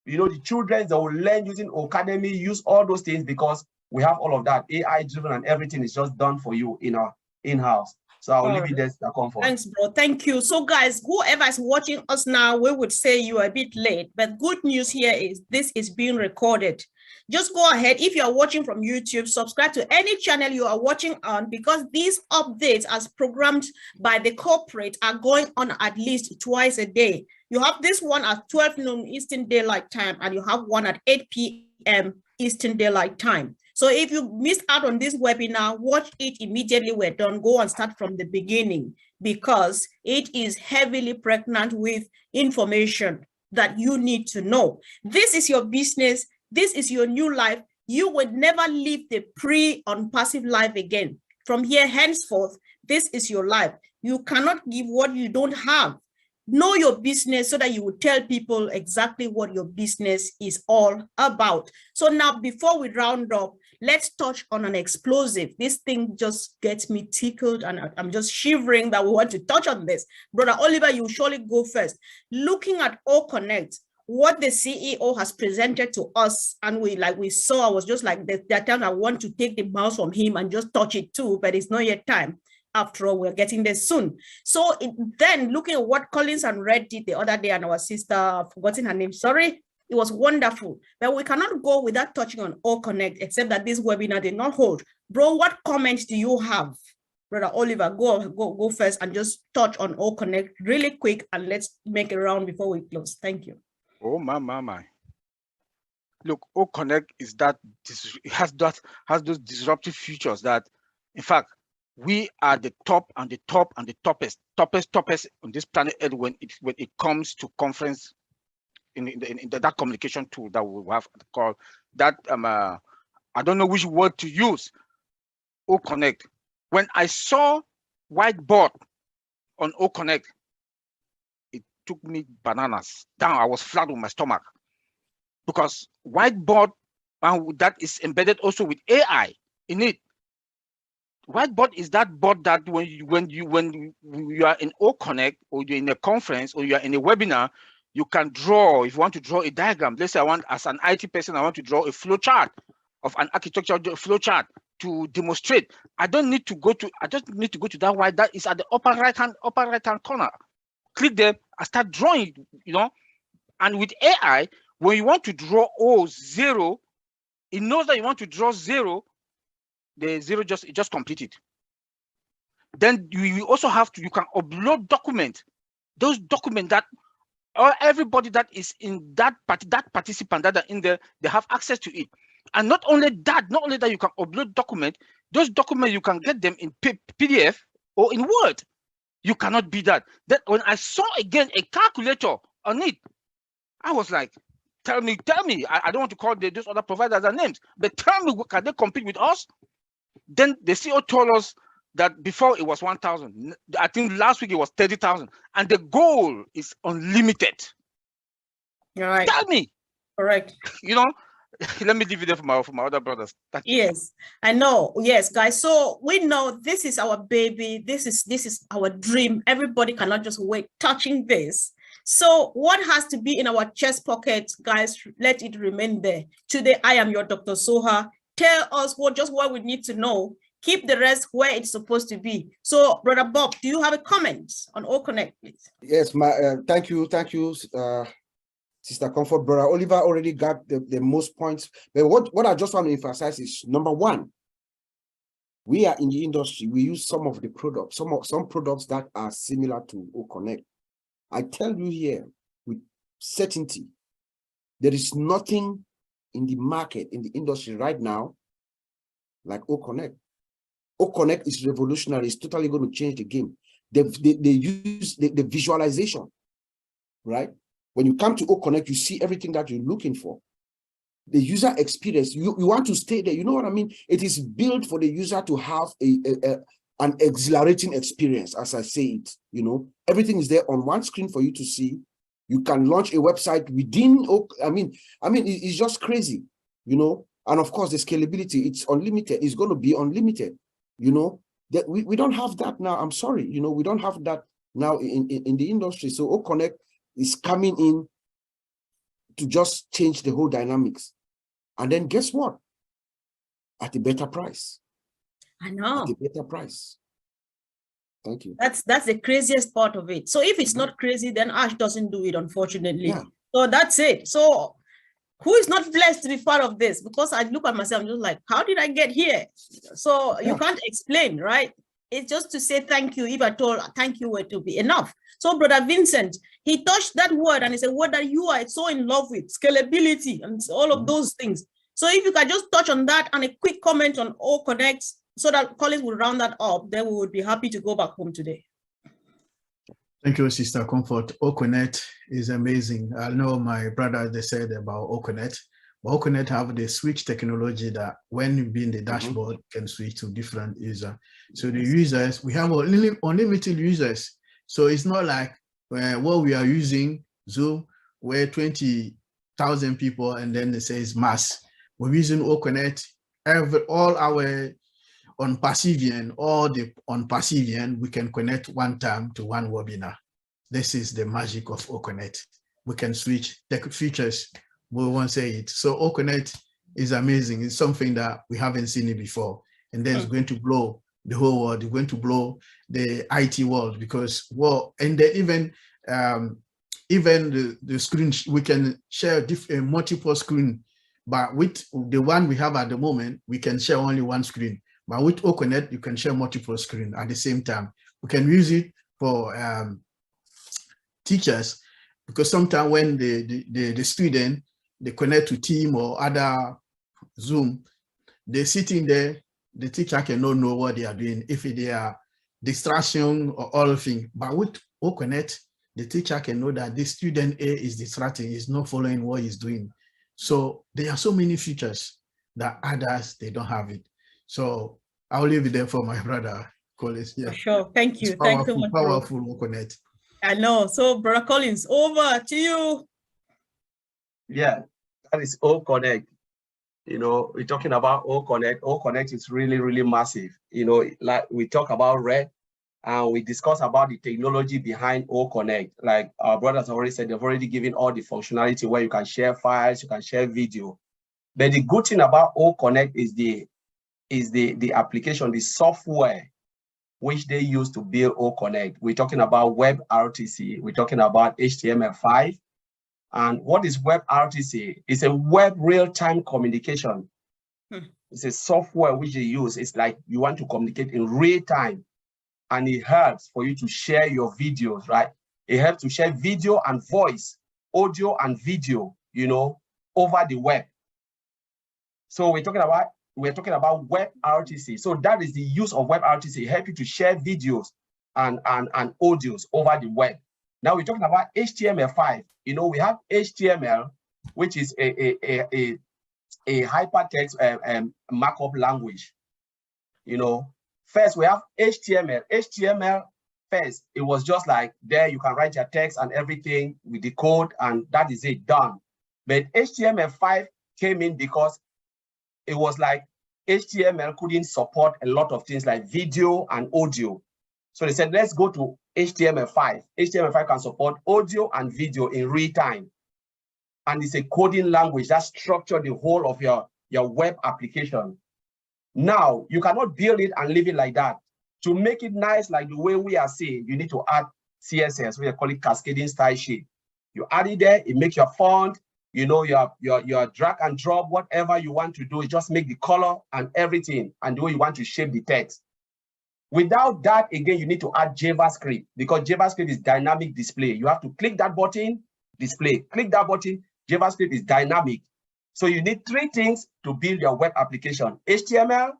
the children that will learn using O-Cademy, use all those things, because we have all of that, AI driven, and everything is just done for you in our in-house. So I'll leave it there to comfort. Thanks, bro. Thank you. So guys, whoever is watching us now, we would say you are a bit late, but good news here is this is being recorded. Just go ahead. If you are watching from YouTube, subscribe to any channel you are watching on, because these updates as programmed by the corporate are going on at least twice a day. You have this one at 12 noon Eastern Daylight Time, and you have one at 8 p.m. Eastern Daylight Time. So if you missed out on this webinar, watch it immediately we're done. Go and start from the beginning, because it is heavily pregnant with information that you need to know. This is your business. This is your new life. You would never live the pre-OnPassive life again. From here henceforth, this is your life. You cannot give what you don't have. Know your business so that you will tell people exactly what your business is all about. So now, before we round up, let's touch on an explosive. This thing just gets me tickled, and I'm just shivering that we want to touch on this. Brother Oliver, you surely go first. Looking at O-Connect, what the CEO has presented to us, and we saw, I was just like, that time I want to take the mouse from him and just touch it too, but it's not yet time. After all, we're getting there soon. So then looking at what Collins and Red did the other day, and our sister, I've forgotten her name, sorry, it was wonderful. But we cannot go without touching on O-Connect, except that this webinar did not hold. Bro, what comments do you have? Brother Oliver, go first and just touch on O-Connect really quick, and let's make a round before we close. Thank you. Oh my. Look, O-Connect is that, it has those disruptive features that, in fact, we are the top and the top and the toppest on this planet Earth when it comes to conference in that communication tool that we have called that. I don't know which word to use. O-Connect. When I saw whiteboard on O-Connect, it took me bananas down. I was flat on my stomach because whiteboard that is embedded also with AI in it. Whiteboard is that board that when you are in O-Connect or you're in a conference or you are in a webinar, you can draw. If you want to draw a diagram, let's say I want, as an IT person, I want to draw a flow chart of an architectural flow chart to demonstrate. I just need to go to that white that is at the upper right hand corner. Click there, I start drawing, you know. And with AI, when you want to draw 0, it knows that you want to draw 0. The 0 just complete it. Then you also have to, you can upload document, those documents that everybody that is in that participant that are in there, they have access to it. And not only that you can upload document, those documents you can get them in PDF or in Word. You cannot beat that. That when I saw again a calculator on it, I was like, tell me, I don't want to call those other providers their names, but tell me, can they compete with us? Then the CEO told us that before it was 1,000. I think last week it was 30,000, and the goal is unlimited. You're right. Tell me. Correct. You know, let me leave it there for my other brothers. Yes, I know. Yes, guys. So we know this is our baby. This is our dream. Everybody cannot just wait touching this. So what has to be in our chest pockets, guys? Let it remain there. Today, I am your Dr. Soha. Tell us what we need to know. Keep the rest where it's supposed to be. So, Brother Bob, do you have a comment on O-Connect, please? Yes, thank you, Sister Comfort. Brother Oliver already got the most points. But what I just want to emphasize is, number one, we are in the industry. We use some of the products, some products that are similar to O-Connect. I tell you here with certainty, there is nothing in the market, in the industry right now, like O-Connect. O-Connect is revolutionary. It's totally going to change the game. They use the visualization, right? When you come to O-Connect, you see everything that you're looking for. The user experience, you want to stay there. You know what I mean? It is built for the user to have an exhilarating experience, as I say it. You know, everything is there on one screen for you to see. You can launch a website within, I mean, it's just crazy, you know. And of course, the scalability, it's unlimited. It's going to be unlimited, you know. That we don't have that now. I'm sorry, you know, we don't have that now in the industry. So O-Connect is coming in to just change the whole dynamics. And then guess what? At a better price. I know. At a better price. Thank you. That's the craziest part of it. So if it's not crazy, then Ash doesn't do it, unfortunately. Yeah. So that's it. So who is not blessed to be part of this? Because I look at myself, I'm just like, how did I get here? So you can't explain, right? It's just to say thank you. If I told thank you were to be enough. So Brother Vincent, he touched that word, and it's a word that you are so in love with, scalability and all of those things. So if you can just touch on that and a quick comment on O-Connect, so that Collins will round that up, then we would be happy to go back home today. Thank you, Sister Comfort. O-Connect is amazing. I know my brother, they said about O-Connect. O-Connect have the switch technology that when you be in the dashboard, can switch to different users. So the users, we have unlimited users. So it's not like what we are using, Zoom, where 20,000 people and then they say it's mass. We're using O-Connect, all our OnPassive, all the OnPassive, we can connect one time to one webinar. This is the magic of O-Connect. We can switch tech features, we won't say it. So O-Connect is amazing. It's something that we haven't seen it before. And then it's going to blow the whole world. It's going to blow the IT world because, well, and then even the screen, we can share multiple screen, but with the one we have at the moment, we can share only one screen. But with O-Connect, you can share multiple screens at the same time. We can use it for teachers because sometimes when the student, they connect to Team or other Zoom, they're sitting there, the teacher cannot know what they are doing, if they are distraction or all things. But with O-Connect, the teacher can know that this student A is distracting, is not following what he's doing. So there are so many features that others, they don't have it. So I'll leave it there for my brother, Collins. Yeah. Sure. Thank you. It's Thanks so powerful, much, bro. powerful O-Connect. I know. So, Brother Collins, over to you. Yeah, that is O-Connect. You know, we're talking about O-Connect. O-Connect is really, really massive. You know, like we talk about RED, and we discuss about the technology behind O-Connect. Like our brothers already said, they've already given all the functionality where you can share files, you can share video. But the good thing about O-Connect is the application, the software which they use to build O-Connect. We're talking about WebRTC. We're talking about HTML5. And what is WebRTC? It's a web real-time communication. It's a software which you use. It's like you want to communicate in real time. And it helps for you to share your videos, right? It helps to share video and voice, audio and video, you know, over the web. So we're talking about WebRTC. So that is the use of WebRTC. It helps you to share videos and audios over the web. Now we're talking about HTML5. You know, we have HTML, which is a hypertext markup language. You know, first we have HTML. HTML first, it was just like there you can write your text and everything with the code, and that is it, done. But HTML5 came in because it was like HTML couldn't support a lot of things like video and audio. So they said, let's go to HTML5. HTML5 can support audio and video in real time. And it's a coding language that structures the whole of your web application. Now, you cannot build it and leave it like that. To make it nice, like the way we are seeing, you need to add CSS, we call it cascading style sheet. You add it there, it makes your font, you know, your drag and drop, whatever you want to do, just make the color and everything, and the way you want to shape the text. Without that, again, you need to add JavaScript, because JavaScript is dynamic display. You have to click that button, display. Click that button, JavaScript is dynamic. So you need three things to build your web application. HTML,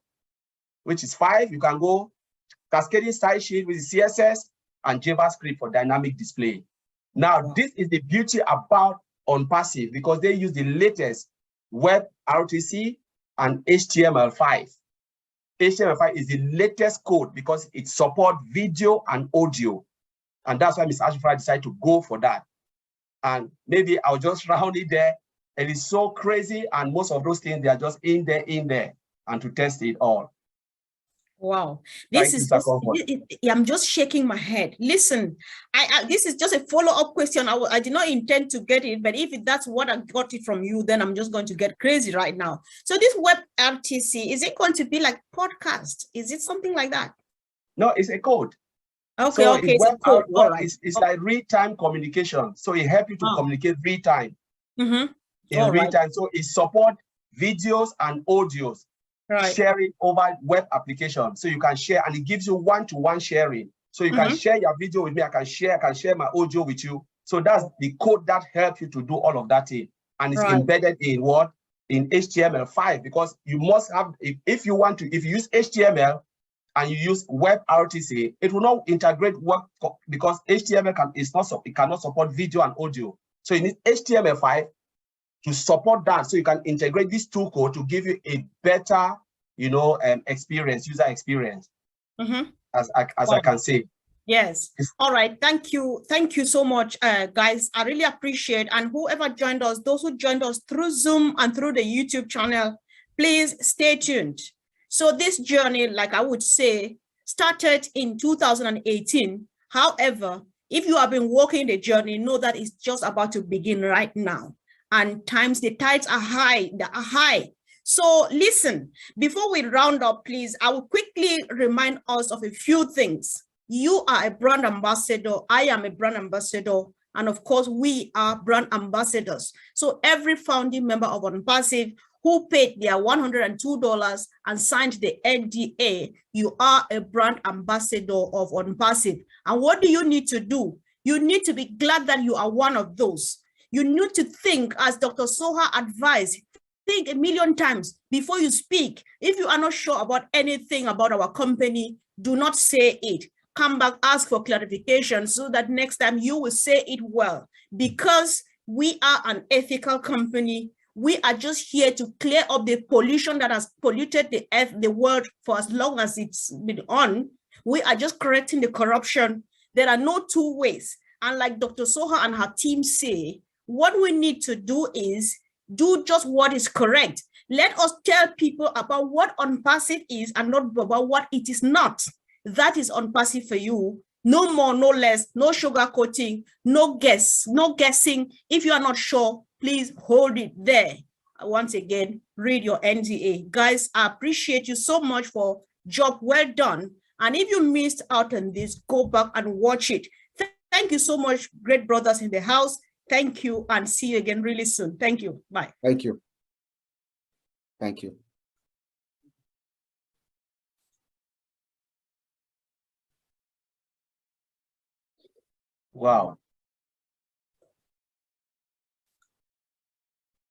which is 5, you can go cascading style sheet with CSS, and JavaScript for dynamic display. Now, this is the beauty about OnPassive, because they use the latest WebRTC and HTML5. HTML5 is the latest code because it supports video and audio. And that's why Mr. Ashmufara decided to go for that. And maybe I'll just round it there. It is so crazy. And most of those things, they are just in there, and to test it all. Wow, this is just, I'm just shaking my head. Listen, this is just a follow-up question. I did not intend to get it, but if that's what I got it from you, then I'm just going to get crazy right now. So this WebRTC, is it going to be like podcast? Is it something like that? No, it's a code. Okay, so okay, it's a code. It's like real-time communication. So it helps you to communicate real-time. In real-time. So it supports videos and audios. Right. Sharing over web application, so you can share, and it gives you one-to-one sharing. So you can share your video with me, I can share my audio with you. So that's the code that helps you to do all of that thing, and it's embedded in what? In HTML5, because you must have, if you use HTML and you use WebRTC, it will not integrate work because HTML cannot support video and audio. So you need HTML5 to support that, so you can integrate these two code to give you a better, you know, experience, user experience, as I can say. Yes. All right. Thank you. Thank you so much, guys. I really appreciate. And whoever joined us, those who joined us through Zoom and through the YouTube channel, please stay tuned. So this journey, like I would say, started in 2018. However, if you have been walking the journey, know that it's just about to begin right now. And the tides are high, they are high. So listen, before we round up, please, I will quickly remind us of a few things. You are a brand ambassador, I am a brand ambassador, and of course, we are brand ambassadors. So every founding member of OnPassive who paid their $102 and signed the NDA, you are a brand ambassador of OnPassive. And what do you need to do? You need to be glad that you are one of those. You need to think, as Dr. Soha advised, think a million times before you speak. If you are not sure about anything about our company, do not say it. Come back, ask for clarification so that next time you will say it well. Because we are an ethical company, We are just here to clear up the pollution that has polluted the earth, the world for as long as it's been on. We are just correcting the corruption. There are no two ways. And like Dr. Soha and her team say, what we need to do is do just what is correct. Let us tell people about what OnPassive is and not about what it is not. That is OnPassive for you. No more, no less, no sugarcoating, no guessing. If you are not sure, please hold it there. Once again, read your NDA. Guys, I appreciate you so much for job well done. And if you missed out on this, go back and watch it. Thank you so much, great brothers in the house. Thank you, and see you again really soon. Thank you. Bye. Thank you. Thank you. Wow.